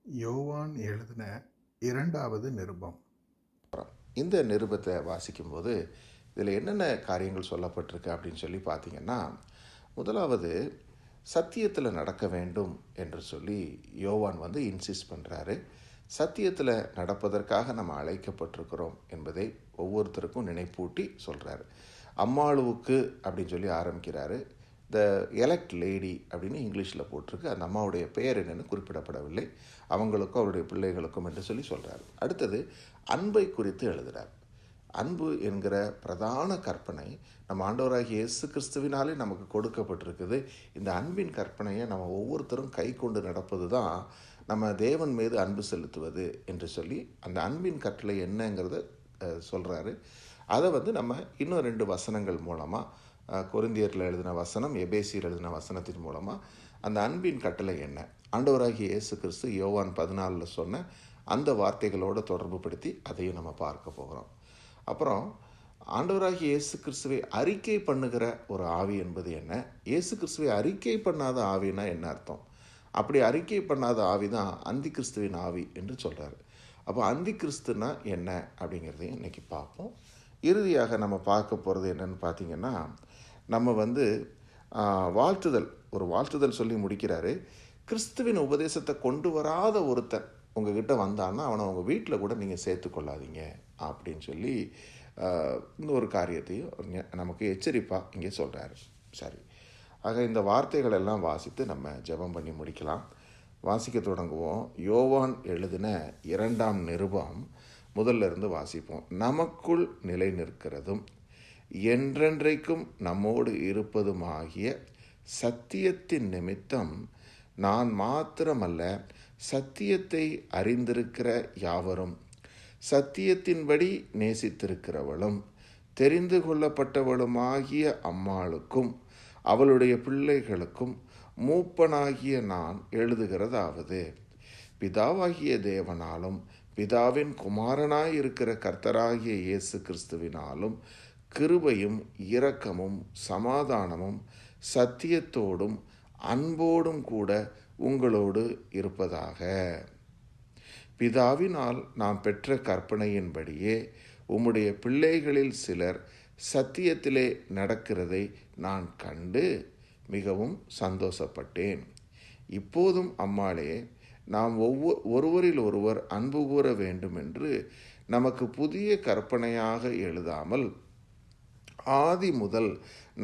யோவான் எழுதின இரண்டாவது நிருபம். இந்த நிருபத்தை வாசிக்கும்போது இதில் என்னென்ன காரியங்கள் சொல்லப்பட்டிருக்கு அப்படின்னு சொல்லி பார்த்தீங்கன்னா, முதலாவது சத்தியத்தில் நடக்க வேண்டும் என்று சொல்லி யோவான் இன்சிஸ்ட் பண்ணுறாரு. சத்தியத்தில் நடப்பதற்காக நம்ம அழைக்கப்பட்டிருக்கிறோம் என்பதை ஒவ்வொருத்தருக்கும் நினைப்பூட்டி சொல்கிறாரு. அம்மாளுவுக்கு அப்படின்னு சொல்லி ஆரம்பிக்கிறாரு. த எலெக்ட் லேடி அப்படின்னு இங்கிலீஷில் போட்டிருக்கு. அந்த அம்மாவுடைய பெயர் என்னென்னு குறிப்பிடப்படவில்லை. அவங்களுக்கும் அவருடைய பிள்ளைகளுக்கும் என்று சொல்லி சொல்கிறார். அடுத்தது அன்பை குறித்து எழுதுகிறார். அன்பு என்கிற பிரதான கற்பனை நம்ம ஆண்டவராகிய இயேசு கிறிஸ்துவினாலே நமக்கு கொடுக்கப்பட்டிருக்குது. இந்த அன்பின் கற்பனையை நம்ம ஒவ்வொருத்தரும் கை கொண்டு நடப்பது தான் நம்ம தேவன் மீது அன்பு செலுத்துவது என்று சொல்லி அந்த அன்பின் கட்டளை என்னங்கிறத சொல்கிறாரு. அதை நம்ம இன்னும் 2 வசனங்கள் மூலமாக, கொரிந்தியரில் எழுதின வசனம், எபேசியர் எழுதின வசனத்தின் மூலமாக அந்த அன்பின் கட்டளை என்ன, ஆண்டவராகிய இயேசு கிறிஸ்து யோவான் 14 சொன்ன அந்த வார்த்தைகளோடு தொடர்பு படுத்தி அதையும் நம்ம பார்க்க போகிறோம். அப்புறம் ஆண்டவராகிய இயேசு கிறிஸ்துவை அறிக்கை பண்ணுகிற ஒரு ஆவி என்பது என்ன, இயேசு கிறிஸ்துவை அறிக்கை பண்ணாத ஆவினா என்ன அர்த்தம், அப்படி அறிக்கை பண்ணாத ஆவி தான் அந்தி கிறிஸ்துவின் ஆவி என்று சொல்கிறார். அப்போ அந்தி கிறிஸ்துனா என்ன அப்படிங்கிறதையும் இன்றைக்கி பார்ப்போம். இறுதியாக நம்ம பார்க்க போகிறது என்னென்னு பார்த்திங்கன்னா, நம்ம வாழ்த்துதல் சொல்லி முடிக்கிறாரு. கிறிஸ்துவின் உபதேசத்தை கொண்டு வராத ஒருத்தன் உங்ககிட்ட வந்தான்னா அவனை உங்கள் வீட்டில் கூட நீங்கள் சேர்த்துக்கொள்ளாதீங்க அப்படின்னு சொல்லி இந்த ஒரு காரியத்தையும் நமக்கு எச்சரிப்பாக இங்கே சொல்கிறாரு. சரி, ஆக இந்த வார்த்தைகள் எல்லாம் வாசித்து நம்ம ஜெபம் பண்ணி முடிக்கலாம். வாசிக்க தொடங்குவோம். யோவான் எழுதின 2ஆம் நிருபம் முதல்ல இருந்து வாசிப்போம். நமக்குள் நிலை நிற்கிறதும் என்றென்றைக்கும் நம்மோடு இருப்பதுமாகிய சத்தியத்தின் நிமித்தம் நான் மாத்திரமல்ல, சத்தியத்தை அறிந்திருக்கிற யாவரும், சத்தியத்தின்படி நேசித்திருக்கிறவளும் தெரிந்து கொள்ளப்பட்டவளுமாகிய அம்மாளுக்கும் அவளுடைய பிள்ளைகளுக்கும் மூப்பனாகிய நான் எழுதுகிறதாவது, பிதாவாகிய தேவனாலும் பிதாவின் குமாரனாயிருக்கிற கர்த்தராகிய இயேசு கிறிஸ்துவினாலும் கிருபையும் இரக்கமும் சமாதானமும் சத்தியத்தோடும் அன்போடும் கூட உங்களோடு இருப்பதாக. பிதாவினால் நாம் பெற்ற கற்பனையின்படியே உம்முடைய பிள்ளைகளில் சிலர் சத்தியத்திலே நடக்கிறதை நான் கண்டு மிகவும் சந்தோஷப்பட்டேன். இப்போதும் அம்மாளே, நாம் ஒருவரில் ஒருவர் அன்பு கூற வேண்டும் என்று நமக்கு புதிய கற்பனையாக எழுதாமல் ஆதி முதல்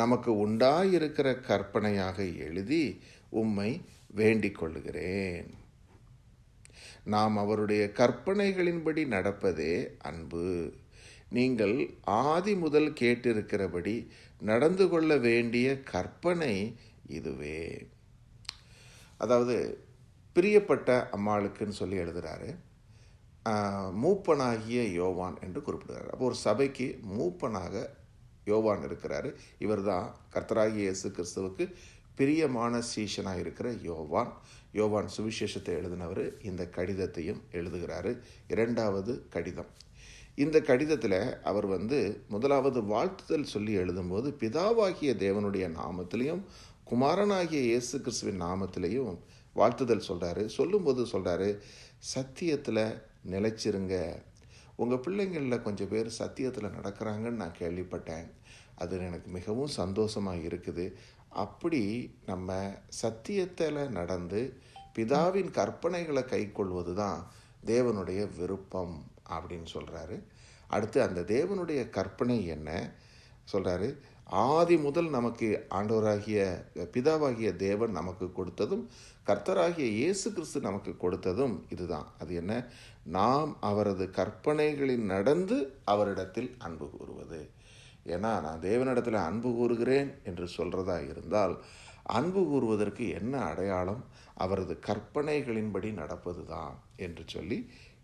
நமக்கு உண்டாயிருக்கிற கற்பனையாக எழுதி உம்மை வேண்டிக் கொள்ளுகிறேன். நாம் அவருடைய கற்பனைகளின்படி நடப்பதே அன்பு. நீங்கள் ஆதி முதல் கேட்டிருக்கிறபடி நடந்து கொள்ள வேண்டிய கற்பனை இதுவே. அதாவது பிரியப்பட்ட அம்மாளுக்குன்னு சொல்லி எழுதுகிறாரு. மூப்பனாகிய யோவான் என்று குறிப்பிடுகிறார். அப்போ ஒரு சபைக்கு மூப்பனாக யோவான் இருக்கிறாரு. இவர் தான் கர்த்தராகிய இயேசு கிறிஸ்துவுக்கு பிரியமான சீஷனாக இருக்கிற யோவான் சுவிசேஷத்தை எழுதினவர். இந்த கடிதத்தையும் எழுதுகிறாரு. 2வது கடிதம். இந்த கடிதத்தில் அவர் முதலாவது வாழ்த்துதல் சொல்லி எழுதும்போது பிதாவாகிய தேவனுடைய நாமத்திலையும் குமாரனாகிய இயேசு கிறிஸ்துவின் நாமத்திலையும் வாழ்த்துதல் சொல்கிறாரு. சொல்லும்போது சொல்கிறாரு, சத்தியத்தில் நிலைச்சிருங்க. உங்கள் பிள்ளைங்களில் கொஞ்சம் பேர் சத்தியத்தில் நடக்கிறாங்கன்னு நான் கேள்விப்பட்டேன். அது எனக்கு மிகவும் சந்தோஷமாக இருக்குது. அப்படி நம்ம சத்தியத்தில் நடந்து பிதாவின் கற்பனைகளை கை கொள்வது தான் தேவனுடைய விருப்பம் அப்படின்னு சொல்கிறாரு. அடுத்து அந்த தேவனுடைய கற்பனை என்ன சொல்கிறாரு, ஆதி முதல் நமக்கு ஆண்டவராகிய பிதாவாகிய தேவன் நமக்கு கொடுத்ததும் கர்த்தராகிய இயேசு கிறிஸ்து நமக்கு கொடுத்ததும் இதுதான். அது என்ன, நாம் அவரது கற்பனைகளில் நடந்து அவரிடத்தில் அன்பு கூறுவது. ஏன்னா நான் தேவனிடத்தில் அன்பு கூறுகிறேன் என்று சொல்கிறதா இருந்தால் அன்பு கூறுவதற்கு என்ன அடையாளம், அவரது கற்பனைகளின்படி நடப்பது தான் என்று சொல்லி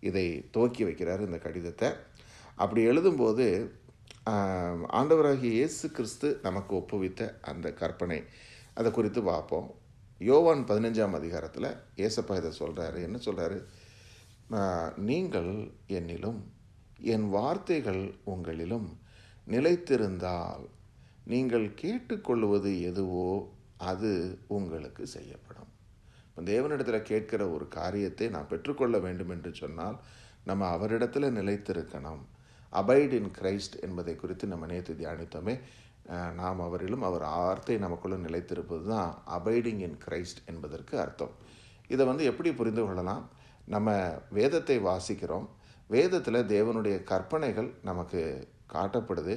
இதை துவக்கி வைக்கிறார் இந்த கடிதத்தை. அப்படி எழுதும்போது ஆண்டவராகிய இயேசு கிறிஸ்து நமக்கு ஒப்புவித்த அந்த கற்பனை அதை குறித்து பார்ப்போம். யோவான் 15ஆம் அதிகாரத்தில் ஏசப்பா இதை சொல்கிறாரு. என்ன சொல்கிறாரு, நீங்கள் என்னிலும் என் வார்த்தைகள் உங்களிலும் நிலைத்திருந்தால் நீங்கள் கேட்டுக்கொள்வது எதுவோ அது உங்களுக்கு செய்யப்படும். தேவனிடத்தில் கேட்கிற ஒரு காரியத்தை நான் பெற்றுக்கொள்ள வேண்டும் என்று சொன்னால் நம்ம அவரிடத்தில் நிலைத்திருக்கணும். அபைட் இன் கிரைஸ்ட் என்பதை குறித்து நம்ம நேற்று தியானித்தோமே. நாம் அவரிலும் அவர் வார்த்தை நமக்குள்ள நிலைத்திருப்பது தான் அபைடிங் இன் கிரைஸ்ட் என்பதற்கு அர்த்தம். இதை எப்படி புரிந்து கொள்ளலாம்? நம்ம வேதத்தை வாசிக்கிறோம், வேதத்தில் தேவனுடைய கற்பனைகள் நமக்கு காட்டப்படுது.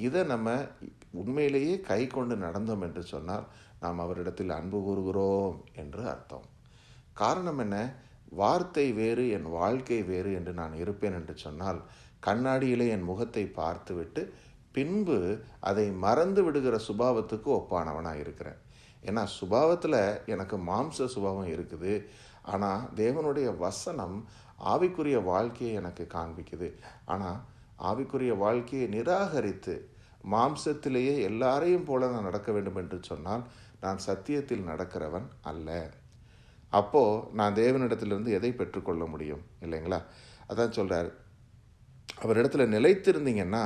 இதை நம்ம உண்மையிலேயே கை கொண்டு நடந்தோம் என்று சொன்னால் நாம் அவரிடத்தில் அன்பு கூறுகிறோம் என்று அர்த்தம். காரணம் என்ன? வார்த்தை வேறு, என் வாழ்க்கை வேறு என்று நான் இருப்பேன் என்று சொன்னால் கண்ணாடியிலே என் முகத்தை பார்த்துவிட்டு பின்பு அதை மறந்து விடுகிற சுபாவத்துக்கு ஒப்பானவனாக இருக்கிறேன். ஏன்னா சுபாவத்தில் எனக்கு மாம்ச சுபாவம் இருக்குது, ஆனால் தேவனுடைய வசனம் ஆவிக்குரிய வாழ்க்கையை எனக்கு காண்பிக்குது. ஆனால் ஆவிக்குரிய வாழ்க்கையை நிராகரித்து மாம்சத்திலேயே எல்லாரையும் போல நான் நடக்க வேண்டும் என்று சொன்னால் நான் சத்தியத்தில் நடக்கிறவன் அல்ல. அப்போது நான் தேவனிடத்திலிருந்து எதை பெற்றுக்கொள்ள முடியும்? இல்லைங்களா? அதான் சொல்கிறார், அவரிடத்துல நிலைத்திருந்தீங்கன்னா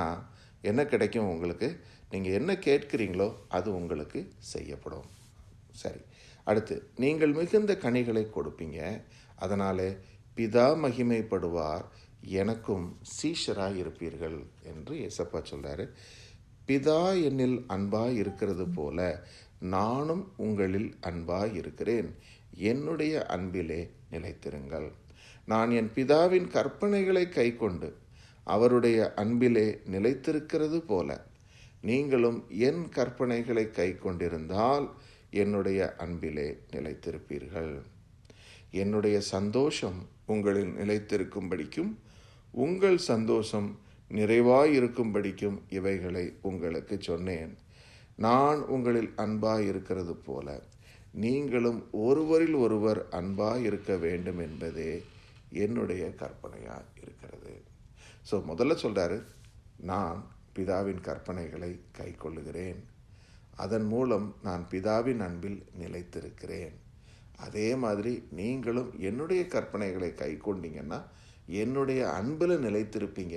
என்ன கிடைக்கும் உங்களுக்கு? நீங்கள் என்ன கேட்கிறீங்களோ அது உங்களுக்கு செய்யப்படும். சரி, அடுத்து, நீங்கள் மிகுந்த கனிகளை கொடுப்பீங்க, அதனாலே பிதா மகிமைப்படுவார், எனக்கும் சீஷராய் இருப்பீர்கள் என்று ஏசப்பா சொல்கிறாரு. பிதா என்னில் அன்பாய் இருக்கிறது போல நானும் உங்களில் அன்பாய் இருக்கிறேன், என்னுடைய அன்பிலே நிலைத்திருங்கள். நான் என் பிதாவின் கற்பனைகளை கைக்கொண்டு அவருடைய அன்பிலே நிலைத்திருக்கிறது போல நீங்களும் என் கற்பனைகளை கைக்கொண்டிருந்தால் என்னுடைய அன்பிலே நிலைத்திருப்பீர்கள். என்னுடைய சந்தோஷம் உங்களில் நிலைத்திருக்கும்படிக்கும் உங்கள் சந்தோஷம் நிறைவாயிருக்கும்படிக்கும் இவைகளை உங்களுக்கு சொன்னேன். நான் உங்களில் அன்பாய் இருக்கிறது போல நீங்களும் ஒருவரில் ஒருவர் அன்பாய் இருக்க வேண்டும் என்பதே என்னுடைய கற்பனையாக இருக்கிறது. ஸோ முதல்ல சொல்கிறாரு, நான் பிதாவின் கற்பனைகளை கை கொள்ளுகிறேன், அதன் மூலம் நான் பிதாவின் அன்பில் நிலைத்திருக்கிறேன். அதே மாதிரி நீங்களும் என்னுடைய கற்பனைகளை கை கொண்டீங்கன்னா என்னுடைய அன்பில் நிலைத்திருப்பீங்க.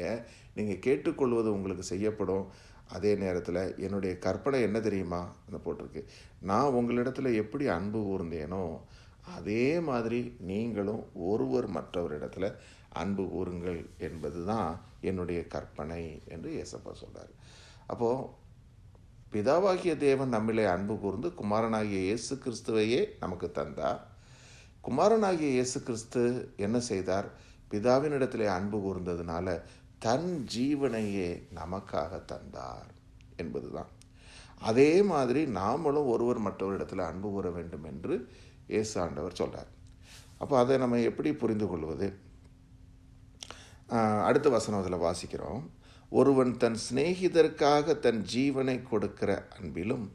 நீங்கள் கேட்டுக்கொள்வது உங்களுக்கு செய்யப்படும். அதே நேரத்தில் என்னுடைய கற்பனை என்ன தெரியுமா போட்டிருக்கு, நான் உங்களிடத்தில் எப்படி அன்பு கூர்ந்தேனோ அதே மாதிரி நீங்களும் ஒருவர் மற்றவரிடத்தில் அன்பு கூறுங்கள் என்பது தான் என்னுடைய கற்பனை என்று ஏசப்பா சொல்கிறார். அப்போது பிதாவாகிய தேவன் நம்மிலே அன்பு கூர்ந்து குமாரனாகிய இயேசு கிறிஸ்துவையே நமக்கு தந்தார். குமாரனாகிய இயேசு கிறிஸ்து என்ன செய்தார்? பிதாவினிடத்திலே அன்பு கூர்ந்ததுனால தன் ஜீவனையே நமக்காக தந்தார் என்பது தான். அதே மாதிரி நாமளும் ஒருவர் மற்றவரிடத்தில் அன்பு கூற வேண்டும் என்று இயேசு ஆண்டவர் சொல்கிறார். அப்போ அதை நம்ம எப்படி புரிந்து கொள்வது? அடுத்த வசனத்தில் வாசிக்கிறோம், ஒருவன் தன் சிநேகிதருக்காக தன் ஜீவனை கொடுக்கிற அன்பிலும்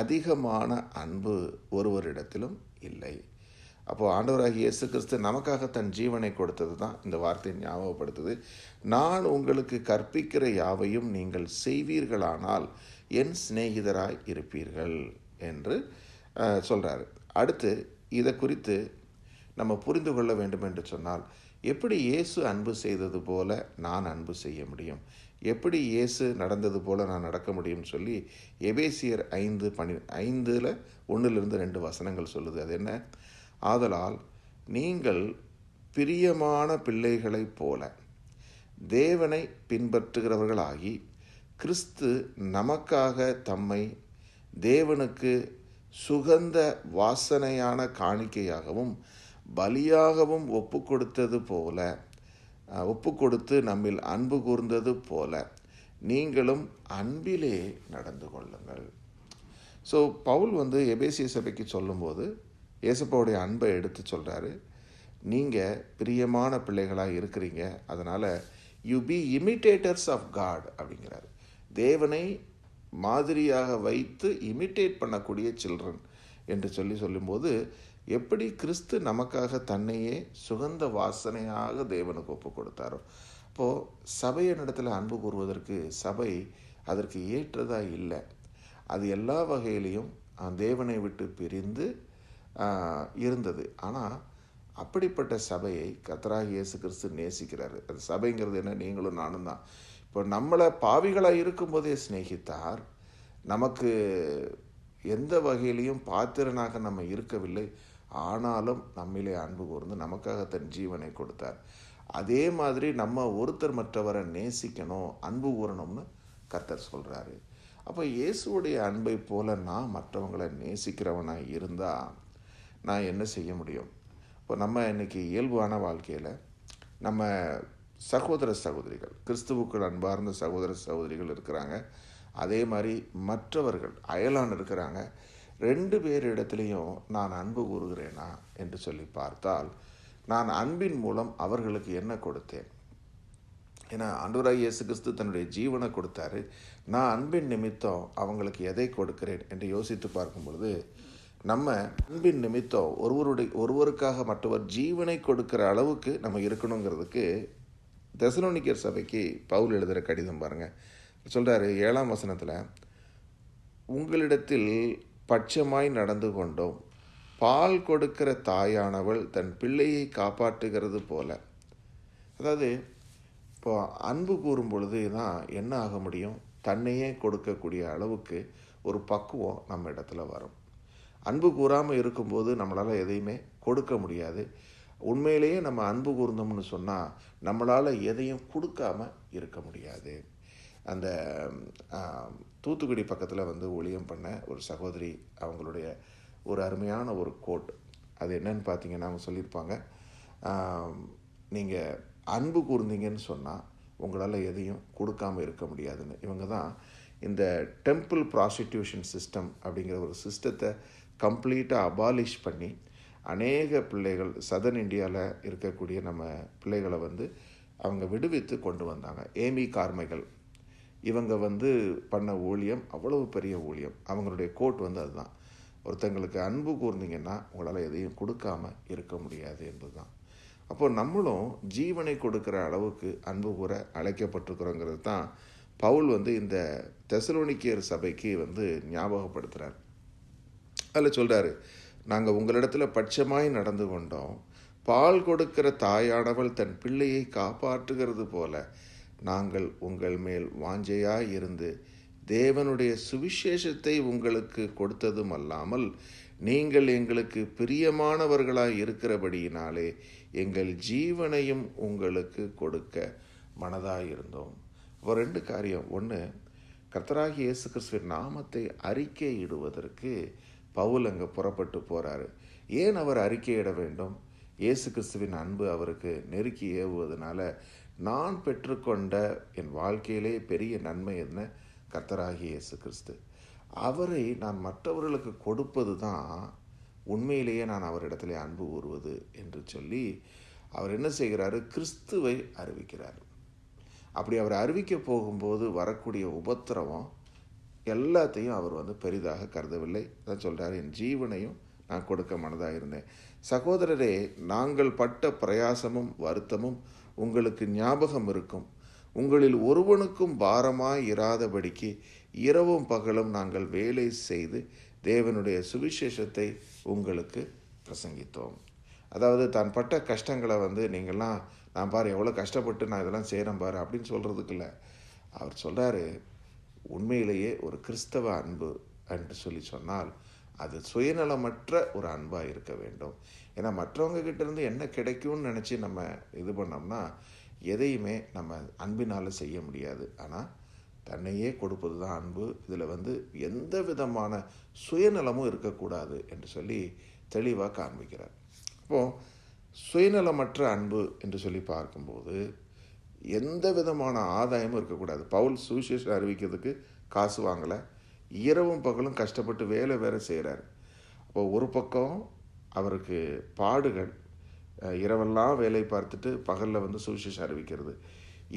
அதிகமான அன்பு ஒருவரிடத்திலும் இல்லை. அப்போது ஆண்டவராகிய இயேசு கிறிஸ்து நமக்காக தன் ஜீவனை கொடுத்தது தான் இந்த வார்த்தையை ஞாபகப்படுத்துது. நான் உங்களுக்கு கற்பிக்கிற யாவையும் நீங்கள் செய்வீர்களானால் என் சிநேகிதராய் இருப்பீர்கள் என்று சொல்கிறாரு. அடுத்து இதை குறித்து நம்ம புரிந்து கொள்ள வேண்டும் என்று சொன்னால், எப்படி இயேசு அன்பு செய்தது போல நான் அன்பு செய்ய முடியும், எப்படி இயேசு நடந்தது போல நான் நடக்க முடியும்னு சொல்லி எபேசியர் 5:5 1-2 வசனங்கள் சொல்லுது. அது என்ன? ஆதலால் நீங்கள் பிரியமான பிள்ளைகளைப் போல தேவனை பின்பற்றுகிறவர்களாகி கிறிஸ்து நமக்காக தம்மை தேவனுக்கு சுகந்த வாசனையான காணிக்கையாகவும் பலியாகவும் ஒப்பு கொடுத்து நம்மில் அன்பு கூர்ந்தது போல நீங்களும் அன்பிலே நடந்து கொள்ளுங்கள். ஸோ பவுல் எபேசிய சபைக்கு சொல்லும்போது இயேசுப்பாவுடைய அன்பை எடுத்து சொல்கிறாரு. நீங்கள் பிரியமான பிள்ளைகளாக இருக்கிறீங்க, அதனால் you be imitators of God அப்படிங்கிறாரு. தேவனை மாதிரியாக வைத்து இமிட்டேட் பண்ணக்கூடிய சில்ட்ரன் என்று சொல்லும்போது எப்படி கிறிஸ்து நமக்காக தன்னையே சுகந்த வாசனையாக தேவனுக்கு ஒப்பு கொடுத்தாரோ, அப்போது சபையினிடத்தில் அன்பு கூறுவதற்கு சபை அதற்கு ஏற்றதாக இல்லை. அது எல்லா வகையிலையும் தேவனை விட்டு பிரிந்து இருந்தது. ஆனால் அப்படிப்பட்ட சபையை கர்த்தராகிய இயேசு கிறிஸ்து நேசிக்கிறாரு. அது சபைங்கிறது என்ன? நீங்களும் நானும் தான். இப்போ நம்மளை பாவிகளாக இருக்கும்போதே சிநேகித்தார். நமக்கு எந்த வகையிலையும் பாத்திரனாக நம்ம இருக்கவில்லை, ஆனாலும் நம்மிலே அன்பு கூர்ந்து நமக்காக தன் ஜீவனை கொடுத்தார். அதே மாதிரி நம்ம ஒருத்தர் மற்றவரை நேசிக்கணும், அன்பு கூறணும்னு கர்த்தர் சொல்கிறாரு. அப்போ இயேசுவுடைய அன்பை போல நான் மற்றவங்களை நேசிக்கிறவனாக இருந்தால் நான் என்ன செய்ய முடியும்? இப்போ நம்ம இன்றைக்கி இயல்பான வாழ்க்கையில் நம்ம சகோதர சகோதரிகள், கிறிஸ்துவுக்குள் அன்பார்ந்த சகோதர சகோதரிகள் இருக்கிறாங்க. அதே மாதிரி மற்றவர்கள் அயலான் இருக்கிறாங்க. 2 பேரிடத்துலையும் நான் அன்பு கூறுகிறேனா என்று சொல்லி பார்த்தால், நான் அன்பின் மூலம் அவர்களுக்கு என்ன கொடுத்தேன்? ஏன்னா ஆண்டவராகிய இயேசு கிறிஸ்து தன்னுடைய ஜீவனை கொடுத்தாரு. நான் அன்பின் நிமித்தம் அவங்களுக்கு எதை கொடுக்கிறேன் என்று யோசித்து பார்க்கும் பொழுது, நம்ம அன்பின் நிமித்தம் ஒருவருக்காக மற்றவர் ஜீவனை கொடுக்கிற அளவுக்கு நம்ம இருக்கணுங்கிறதுக்கு தெசலோனிக்கேயர் சபைக்கு பவுல் எழுதுகிற கடிதம் பாருங்கள். சொல்கிறாரு 7ஆம் வசனத்தில், உங்களிடத்தில் பட்சமாய் நடந்து கொண்டோம், பால் கொடுக்கிற தாயானவள் தன் பிள்ளையை காப்பாற்றுகிறது போல. அதாவது இப்போ அன்பு கூறும் பொழுது தான் என்ன ஆக முடியும்? தன்னையே கொடுக்கக்கூடிய அளவுக்கு ஒரு பக்குவம் நம்ம இடத்துல வரும். அன்பு கூறாமல் இருக்கும்போது நம்மளால் எதையுமே கொடுக்க முடியாது. உண்மையிலேயே நம்ம அன்பு கூர்ந்தோம்னு சொன்னால் நம்மளால் எதையும் கொடுக்காம இருக்க முடியாது. அந்த தூத்துக்குடி பக்கத்தில் ஊழியம் பண்ண ஒரு சகோதரி, அவங்களுடைய ஒரு அருமையான ஒரு கோட், அது என்னன்னு பார்த்தீங்கன்னா அவங்க சொல்லியிருப்பாங்க, நீங்கள் அன்பு கூர்ந்தீங்கன்னு சொன்னால் உங்களால் எதையும் கொடுக்காமல் இருக்க முடியாதுன்னு. இவங்க தான் இந்த டெம்பிள் ப்ராஸ்டிடியூஷன் சிஸ்டம் அப்படிங்கிற ஒரு சிஸ்டத்தை கம்ப்ளீட்டாக அபாலிஷ் பண்ணி அநேக பிள்ளைகள் சதர்ன் இந்தியாவில் இருக்கக்கூடிய நம்ம பிள்ளைகளை அவங்க விடுவித்து கொண்டு வந்தாங்க. ஏமி கார்மைகள் இவங்க பண்ண ஊழியம் அவ்வளவு பெரிய ஊழியம். அவங்களுடைய கோட் அதுதான், ஒருத்தங்களுக்கு அன்பு கூர்ந்தீங்கன்னா உங்களால் எதையும் கொடுக்காமல் இருக்க முடியாது என்பது தான். அப்போது நம்மளும் ஜீவனை கொடுக்குற அளவுக்கு அன்பு கூற அழைக்கப்பட்டிருக்கிறோங்கிறது தான் பவுல் இந்த தெசலோனிக்கேயர் சபைக்கு ஞாபகப்படுத்துகிறார். அதில் சொல்கிறாரு, நாங்கள் உங்களிடத்தில் பட்சமாய் நடந்து கொண்டோம், பால் கொடுக்கிற தாயானவள் தன் பிள்ளையை காப்பாற்றுகிறது போல நாங்கள் உங்கள் மேல் வாஞ்சையாய் இருந்து தேவனுடைய சுவிசேஷத்தை உங்களுக்கு கொடுத்ததும் அல்லாமல் நீங்கள் எங்களுக்கு பிரியமானவர்களாய் இருக்கிறபடியினாலே எங்கள் ஜீவனையும் உங்களுக்கு கொடுக்க மனதாய் இருந்தோம். இப்போ 2 காரியம். ஒன்று, கர்த்தராகிய இயேசு கிறிஸ்துவின் நாமத்தை அறிக்கையிடுவதற்கு பவுல் அங்கே புறப்பட்டு போகிறாரு. ஏன் அவர் அறிக்கையிட வேண்டும்? இயேசு கிறிஸ்துவின் அன்பு அவருக்கு நெருக்கி ஏவுவதனால நான் பெற்றுக்கொண்ட என் வாழ்க்கையிலே பெரிய நன்மை என்ன? கர்த்தராகிய இயேசு கிறிஸ்து, அவரை நான் மற்றவர்களுக்கு கொடுப்பது தான் உண்மையிலேயே நான் அவரிடத்திலே அன்பு கூறுவது என்று சொல்லி அவர் என்ன செய்கிறாரு? கிறிஸ்துவை அறிவிக்கிறார். அப்படி அவர் அறிவிக்க போகும்போது வரக்கூடிய உபத்திரவம் எல்லாத்தையும் அவர் பெரிதாக கருதவில்லை. அதான் சொல்கிறார், என் ஜீவனையும் நான் கொடுக்க மனதாக இருந்தேன். சகோதரரே, நாங்கள் பட்ட பிரயாசமும் வருத்தமும் உங்களுக்கு ஞாபகம் இருக்கும். உங்களில் ஒருவனுக்கும் பாரமாய் இராதபடிக்கு இரவும் பகலும் நாங்கள் வேலை செய்து தேவனுடைய சுவிசேஷத்தை உங்களுக்கு பிரசங்கித்தோம். அதாவது தான் பட்ட கஷ்டங்களை நீங்கள்லாம், நான் பாரு எவ்வளோ கஷ்டப்பட்டு நான் இதெல்லாம் செய்கிறேன் பாரு அப்படின்னு சொல்கிறதுக்கு இல்லை. அவர் சொல்கிறாரு, உண்மையிலேயே ஒரு கிறிஸ்தவ அன்பு என்று சொல்லி சொன்னால் அது சுயநலமற்ற ஒரு அன்பாக இருக்க வேண்டும். ஏன்னா மற்றவங்க கிட்டேருந்து என்ன கிடைக்கும்னு நினச்சி நம்ம இது பண்ணோம்னா எதையுமே நம்ம அன்பினால் செய்ய முடியாது. ஆனால் தன்னையே கொடுப்பது தான் அன்பு. இதில் எந்த விதமான சுயநலமும் இருக்கக்கூடாது என்று சொல்லி தெளிவாக காண்பிக்கிறார். இப்போது சுயநலமற்ற அன்பு என்று சொல்லி பார்க்கும்போது எந்த விதமான ஆதாயமும் இருக்கக்கூடாது. பவுல் சுவிசேஷம் அறிவிக்கிறதுக்கு காசு வாங்கலை, இரவும் பகலும் கஷ்டப்பட்டு வேலை வேறு செய்கிறார். அப்போ ஒரு பக்கம் அவருக்கு பாடுகள், இரவெல்லாம் வேலை பார்த்துட்டு பகலில் சுவிசேஷம் அறிவிக்கிறது.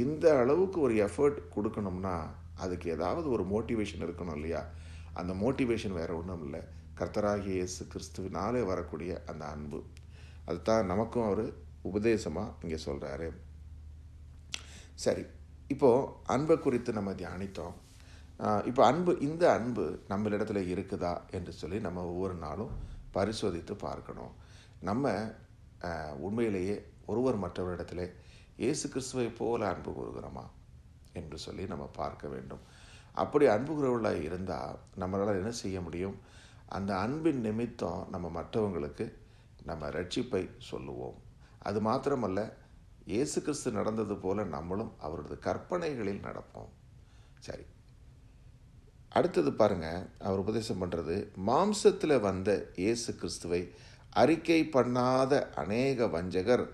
இந்த அளவுக்கு ஒரு எஃபர்ட் கொடுக்கணும்னா அதுக்கு ஏதாவது ஒரு மோட்டிவேஷன் இருக்கணும் இல்லையா? அந்த மோட்டிவேஷன் வேறு ஒன்றும் இல்லை, கர்த்தராகிய இயேசு கிறிஸ்துவினாலே வரக்கூடிய அந்த அன்பு. அதுதான் நமக்கும் அவர் உபதேசமாக இங்கே சொல்கிறாரு. சரி, இப்போது அன்பை குறித்து நம்ம தியானித்தோம். இப்போ இந்த அன்பு நம்மளிடத்துல இருக்குதா என்று சொல்லி நம்ம ஒவ்வொரு நாளும் பரிசோதித்து பார்க்கணும். நம்ம உண்மையிலேயே ஒருவர் மற்றவரிடத்திலே இயேசு கிறிஸ்துவை போல அன்பு கூறுகிறோமா என்று சொல்லி நம்ம பார்க்க வேண்டும். அப்படி அன்பு கூறுவர்களாக இருந்தால் நம்மளால் என்ன செய்ய முடியும்? அந்த அன்பின் நிமித்தம் நம்ம மற்றவங்களுக்கு நம்ம ரட்சிப்பை சொல்லுவோம். அது மாத்திரமல்ல, இயேசு கிறிஸ்து நடந்தது போல நம்மளும் அவரது கற்பனைகளில் நடப்போம். சரி, அடுத்தது பாருங்க, அவர் உபதேசம் பண்ணுறது, மாம்சத்தில் வந்த இயேசு கிறிஸ்துவை அறிக்கை பண்ணாத அநேக வஞ்சகர்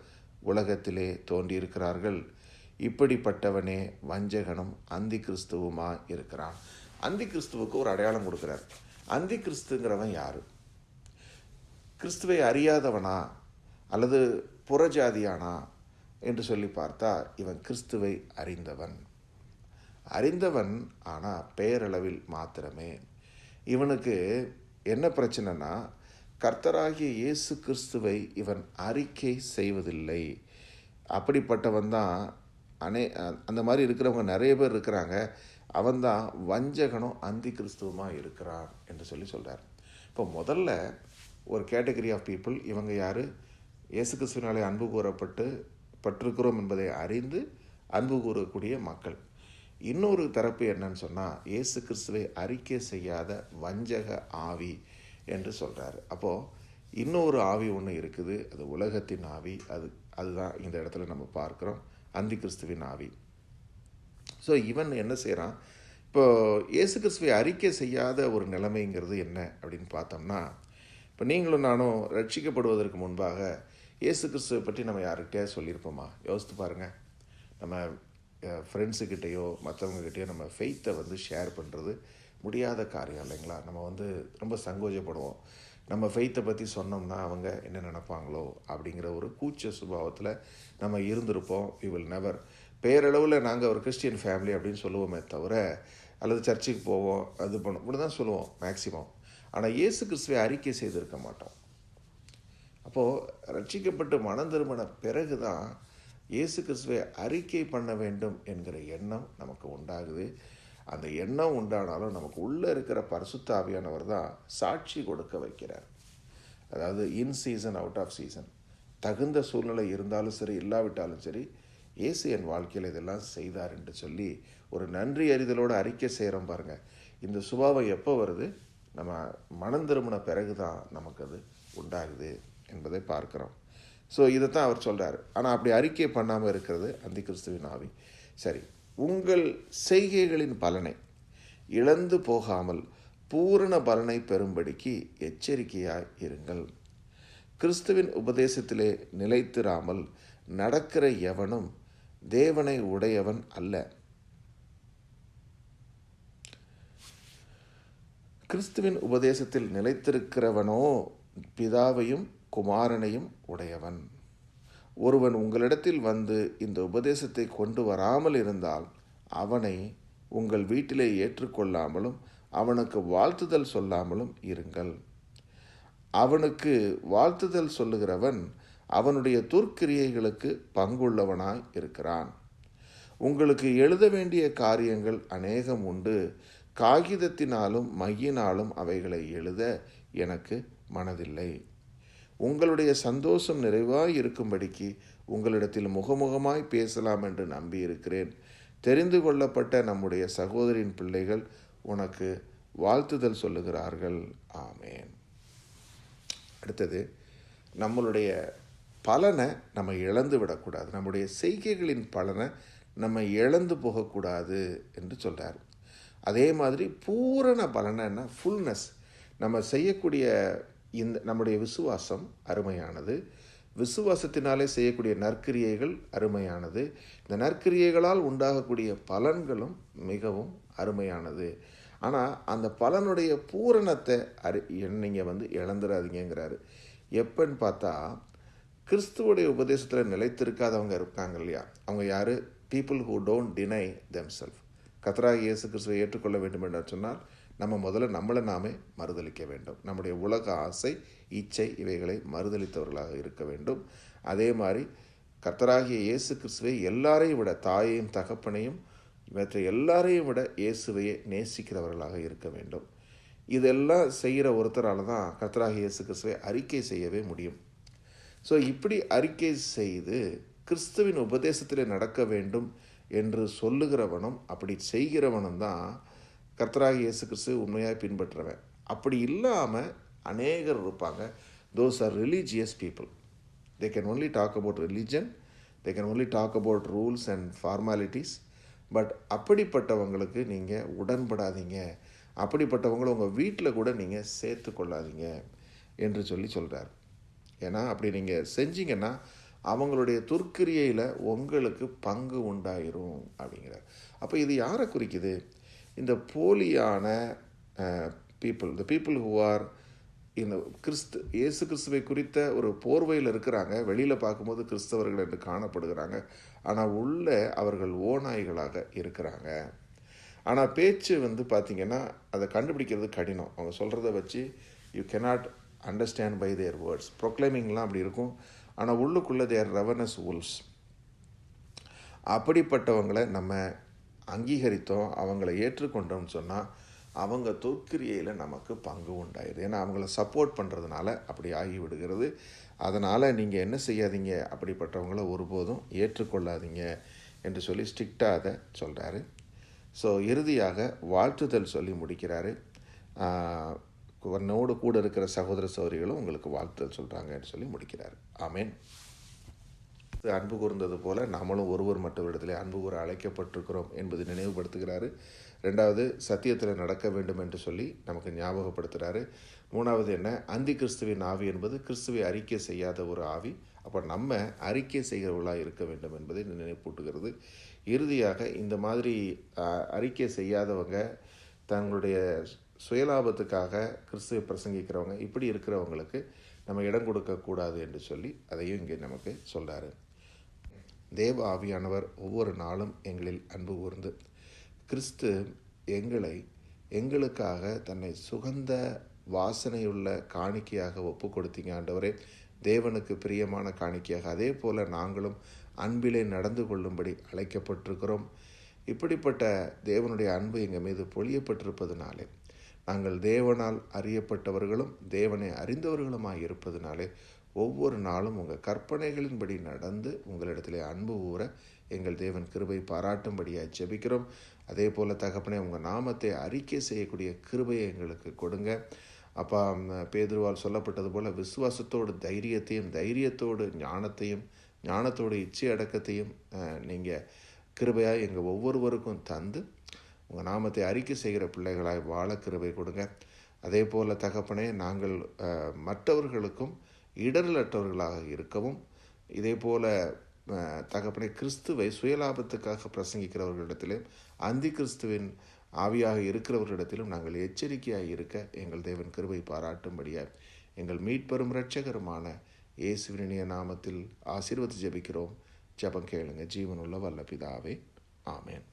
உலகத்திலே தோன்றியிருக்கிறார்கள். இப்படிப்பட்டவனே வஞ்சகனும் அந்தி கிறிஸ்துவுமா இருக்கிறான். அந்தி கிறிஸ்துவுக்கு ஒரு அடையாளம் கொடுக்குறார். அந்தி கிறிஸ்துங்கிறவன் யாரு? கிறிஸ்துவை அறியாதவனா அல்லது புறஜாதியானா என்று சொல்லி பார்த்தா, இவன் கிறிஸ்துவை அறிந்தவன் ஆனால் பெயரளவில் மாத்திரமே. இவனுக்கு என்ன பிரச்சனைனா, கர்த்தராகிய இயேசு கிறிஸ்துவை இவன் அறிக்கை செய்வதில்லை. அப்படிப்பட்டவன் தான் அந்த மாதிரி இருக்கிறவங்க நிறைய பேர் இருக்கிறாங்க. அவன்தான் வஞ்சகனும் அந்தி கிறிஸ்துவமாக இருக்கிறான் என்று சொல்கிறார். இப்போ முதல்ல ஒரு கேட்டகரி ஆஃப் பீப்புள், இவங்க யார்? இயேசு கிறிஸ்துவினாலே அன்பு பட்டிருக்கிறோம் என்பதை அறிந்து அன்பு கூறக்கூடிய மக்கள். இன்னொரு தரப்பு என்னன்னு சொன்னால், இயேசு கிறிஸ்துவை அறிக்கை செய்யாத வஞ்சக ஆவி என்று சொல்கிறாரு. அப்போது இன்னொரு ஆவி ஒன்று இருக்குது, அது உலகத்தின் ஆவி. அதுதான் இந்த இடத்துல நம்ம பார்க்குறோம், அந்தி கிறிஸ்துவின் ஆவி. ஸோ இவன் என்ன செய்கிறான்? இப்போது இயேசு கிறிஸ்துவை அறிக்கை செய்யாத ஒரு நிலைமைங்கிறது என்ன அப்படின்னு பார்த்தோம்னா, இப்போ நீங்களும் நானும் ரட்சிக்கப்படுவதற்கு முன்பாக இயேசு கிறிஸ்துவை பற்றி நம்ம யார்கிட்டயே சொல்லியிருப்போமா? யோசித்து பாருங்கள். நம்ம ஃப்ரெண்ட்ஸுக்கிட்டேயோ மற்றவங்ககிட்டயோ நம்ம ஃபெய்த்தை ஷேர் பண்ணுறது முடியாத காரியம் இல்லைங்களா? நம்ம ரொம்ப சங்கோஜப்படுவோம். நம்ம ஃபெய்த்தை பற்றி சொன்னோம்னா அவங்க என்ன நினைப்பாங்களோ அப்படிங்கிற ஒரு கூச்ச சுபாவத்தில் நம்ம இருந்திருப்போம். We will never. பேரளவில் நாங்கள் ஒரு கிறிஸ்டியன் ஃபேமிலி அப்படின்னு சொல்லுவோமே தவிர, அல்லது சர்ச்சுக்கு போவோம், அது பண்ணுவோம், இப்படி தான் சொல்லுவோம் மேக்சிமம். ஆனால் இயேசு கிறிஸ்துவை அறிக்கை செய்திருக்க மாட்டோம். அப்போது ரட்சிக்கப்பட்டு மனம் திரும்பின பிறகு தான் இயேசு கிறிஸ்துவை அறிக்கை பண்ண வேண்டும் என்கிற எண்ணம் நமக்கு உண்டாகுது. அந்த எண்ணம் உண்டானாலும் நமக்கு உள்ளே இருக்கிற பரிசுத்த ஆவியானவர் தான் சாட்சி கொடுக்க வைக்கிறார். அதாவது in season out of season, தகுந்த சூழ்நிலை இருந்தாலும் சரி இல்லாவிட்டாலும் சரி, இயேசு என் வாழ்க்கையில் இதெல்லாம் செய்தார் என்று சொல்லி ஒரு நன்றி அறிதலோடு அறிக்கை செய்கிறோம் பாருங்கள். இந்த சுபாவம் எப்போ வருது? நம்ம மனம் திரும்பின பிறகு தான் நமக்கு அது உண்டாகுது என்பதை பார்க்குறோம். ஸோ இதைத்தான் அவர் சொல்கிறார். ஆனால் அப்படி அறிக்கை பண்ணாமல் இருக்கிறது அந்தி கிறிஸ்துவின் ஆவி. சரி, உங்கள் செய்கைகளின் பலனை இழந்து போகாமல் பூரண பலனை பெறும்படிக்கு எச்சரிக்கையாய் இருங்கள். கிறிஸ்துவின் உபதேசத்திலே நிலைத்திராமல் நடக்கிற எவனும் தேவனை உடையவன் அல்ல. கிறிஸ்துவின் உபதேசத்தில் நிலைத்திருக்கிறவனோ பிதாவையும் குமாரனையும் உடையவன். ஒருவன் உங்களிடத்தில் வந்து இந்த உபதேசத்தை கொண்டு வராமல் இருந்தால் அவனை உங்கள் வீட்டிலே ஏற்றுக்கொள்ளாமலும் அவனுக்கு வாழ்த்துதல் சொல்லாமலும் இருங்கள். அவனுக்கு வாழ்த்துதல் சொல்லுகிறவன் அவனுடைய துர்க்கிரியைகளுக்கு பங்குள்ளவனாய் இருக்கிறான். உங்களுக்கு எழுத வேண்டிய காரியங்கள் அநேகம் உண்டு. காகிதத்தினாலும் மையினாலும் அவைகளை எழுத எனக்கு மனதில்லை. உங்களுடைய சந்தோஷம் நிறைவாய் இருக்கும்படிக்கு உங்களிடத்தில் முகமுகமாய் பேசலாம் என்று நம்பியிருக்கிறேன். தெரிந்து கொள்ளப்பட்ட நம்முடைய சகோதரின் பிள்ளைகள் உனக்கு வாழ்த்துதல் சொல்லுகிறார்கள். ஆமேன். அடுத்தது, நம்மளுடைய பலனை நம்ம இழந்து விடக்கூடாது. நம்முடைய செய்கைகளின் பலனை நம்ம இழந்து போகக்கூடாது என்று சொல்கிறார். அதே மாதிரி பூரண பலனைன்னா ஃபுல்னஸ். நம்ம செய்யக்கூடிய நம்முடைய விசுவாசம் அருமையானது. விசுவாசத்தினாலே செய்யக்கூடிய நற்கிரியைகள் அருமையானது. இந்த நற்கிரியைகளால் உண்டாகக்கூடிய பலன்களும் மிகவும் அருமையானது. ஆனால் அந்த பலனுடைய பூரணத்தை நீங்கள் இழந்துடாதீங்கிறாரு. எப்பன்னு பார்த்தா, கிறிஸ்துவோடைய உபதேசத்தில் நிலைத்திருக்காதவங்க இருக்காங்க இல்லையா? அவங்க யார்? People who don't deny themself. கர்த்தராகிய இயேசு கிறிஸ்துவை ஏற்றுக்கொள்ள வேண்டும் என்று சொன்னால் நம்ம முதல்ல நம்மளை நாமே மறுதலிக்க வேண்டும். நம்முடைய உலக ஆசை, இச்சை இவைகளை மறுதலித்தவர்களாக இருக்க வேண்டும். அதே மாதிரி கர்த்தராகிய இயேசு கிறிஸ்துவை எல்லாரையும் விட, தாயையும் தகப்பனையும் மற்ற எல்லாரையும் விட இயேசுவையே நேசிக்கிறவர்களாக இருக்க வேண்டும். இதெல்லாம் செய்கிற ஒருத்தரால் தான் கர்த்தராகிய இயேசு கிறிஸ்துவை அறிக்கை செய்யவே முடியும். ஸோ இப்படி அறிக்கை செய்து கிறிஸ்துவின் உபதேசத்தில் நடக்க வேண்டும் என்று சொல்லுகிறவனும் அப்படி செய்கிறவனும் தான் கர்த்தராகிய இயேசு கிறிஸ்து உண்மையாக பின்பற்றுறவன். அப்படி இல்லாமல் அநேகர் இருப்பாங்க. those are religious people. They can only talk about religion, they can only talk about rules and formalities. But அப்படிப்பட்டவங்களுக்கு நீங்கள் உடன்படாதீங்க, அப்படிப்பட்டவங்களை உங்கள் வீட்டில் கூட நீங்கள் சேர்த்து கொள்ளாதீங்க என்று சொல்கிறார். ஏன்னா அப்படி நீங்கள் செஞ்சீங்கன்னா அவங்களுடைய துர்க்கிரியையில் உங்களுக்கு பங்கு உண்டாயிரும் அப்படிங்கிறார். அப்போ இது யாரை குறிக்குது? இந்த போலியான people, the people who are இந்த இயேசு கிறிஸ்துவை குறித்த ஒரு போர்வையில் இருக்கிறாங்க. வெளியில் பார்க்கும்போது கிறிஸ்தவர்கள் என்று காணப்படுகிறாங்க, ஆனால் உள்ளே அவர்கள் ஓநாய்களாக இருக்கிறாங்க. ஆனால் பேச்சு பார்த்திங்கன்னா அதை கண்டுபிடிக்கிறது கடினம். அவங்க சொல்கிறத வச்சு you cannot understand by their words. ப்ரொக்ளைமிங்லாம் அப்படி இருக்கும், ஆனால் உள்ளுக்குள்ளே தேர் ரெவனஸ் wolves. அப்படிப்பட்டவங்களை நம்ம அங்கீகரித்தோம், அவங்கள ஏற்றுக்கொண்டோம்னு சொன்னால் அவங்க துர்க்கிரியையில் நமக்கு பங்கு உண்டாயிருது. ஏன்னா அவங்கள சப்போர்ட் பண்ணுறதுனால அப்படி ஆகி விடுகிறது. அதனால் நீங்கள் என்ன செய்யாதீங்க, அப்படிப்பட்டவங்கள ஒருபோதும் ஏற்றுக்கொள்ளாதீங்க என்று சொல்லி ஸ்ட்ரிக்டாக அதை சொல்கிறாரு. ஸோ இறுதியாக வாழ்த்துதல் சொல்லி முடிக்கிறாரு. உன்னோடு கூட இருக்கிற சகோதர சகோதரிகளும் உங்களுக்கு வாழ்த்துதல் சொல்கிறாங்கன்னு சொல்லி முடிக்கிறார். ஆமேன். அன்பு கூர்ந்தது போல நாமளும் ஒருவர் மற்றவரிடத்திலே அன்பு கூற அழைக்கப்பட்டிருக்கிறோம் என்பது நினைவுபடுத்துகிறாரு. ரெண்டாவது, சத்தியத்தில் நடக்க வேண்டும் என்று சொல்லி நமக்கு ஞாபகப்படுத்துகிறாரு. மூணாவது என்ன, அந்தி கிறிஸ்துவின் ஆவி என்பது கிறிஸ்துவை அறிக்கை செய்யாத ஒரு ஆவி. அப்போ நம்ம அறிக்கை செய்கிறவர்களாக இருக்க வேண்டும் என்பதை நினைப்பூட்டுகிறது. இறுதியாக இந்த மாதிரி அறிக்கை செய்யாதவங்க, தங்களுடைய சுயலாபத்துக்காக கிறிஸ்துவை பிரசங்கிக்கிறவங்க, இப்படி இருக்கிறவங்களுக்கு நம்ம இடம் கொடுக்கக்கூடாது என்று சொல்லி அதையும் இங்கே நமக்கு சொல்கிறாரு. தேவ ஆவியானவர் ஒவ்வொரு நாளும் எங்களில் அன்பு கூர்ந்து கிறிஸ்து எங்களுக்காக தன்னை சுகந்த வாசனையுள்ள காணிக்கையாக ஒப்பு கொடுத்தீங்க ஆண்டவரே, தேவனுக்கு பிரியமான காணிக்கையாக. அதே போல் நாங்களும் அன்பிலே நடந்து கொள்ளும்படி அழைக்கப்பட்டிருக்கிறோம். இப்படிப்பட்ட தேவனுடைய அன்பு எங்கள் மீது பொழியப்பட்டிருப்பதனாலே, நாங்கள் தேவனால் அறியப்பட்டவர்களும் தேவனை அறிந்தவர்களுமாய் இருப்பதனாலே, ஒவ்வொரு நாளும் உங்கள் கற்பனைகளின்படி நடந்து உங்களிடத்திலே அன்பு ஊற எங்கள் தேவன் கிருபை பாராட்டும்படியாக ஜெபிக்கிறோம். அதே போல் தகப்பனே, உங்கள் நாமத்தை அறிக்கை செய்யக்கூடிய கிருபையை எங்களுக்கு கொடுங்க. அப்பா, பேதுருவால் சொல்லப்பட்டது போல் விசுவாசத்தோடு தைரியத்தோடு ஞானத்தோடு இச்சை அடக்கத்தையும் நீங்கள் கிருபையாக எங்கள் ஒவ்வொருவருக்கும் தந்து உங்கள் நாமத்தை அறிக்கை செய்கிற பிள்ளைகளாய் வாழ கிருபை கொடுங்க. அதே போல் தகப்பனே, நாங்கள் மற்றவர்களுக்கும் இடரலற்றவர்களாக இருக்கவும், இதே போல் தகப்பனே, கிறிஸ்துவை சுயலாபத்துக்காக பிரசங்கிக்கிறவர்களிடத்திலும் அந்தி கிறிஸ்துவின் ஆவியாக இருக்கிறவர்களிடத்திலும் நாங்கள் எச்சரிக்கையாக இருக்க எங்கள் தேவன் கிருபை பாராட்டும்படியாய் எங்கள் மீட்பெரும் இரட்சகருமான இயேசுவின் இனிய நாமத்தில் ஆசீர்வதித்து ஜெபிக்கிறோம். ஜெபம் கேளுங்க. ஜீவனுள்ள வல்ல பிதாவே, ஆமேன்.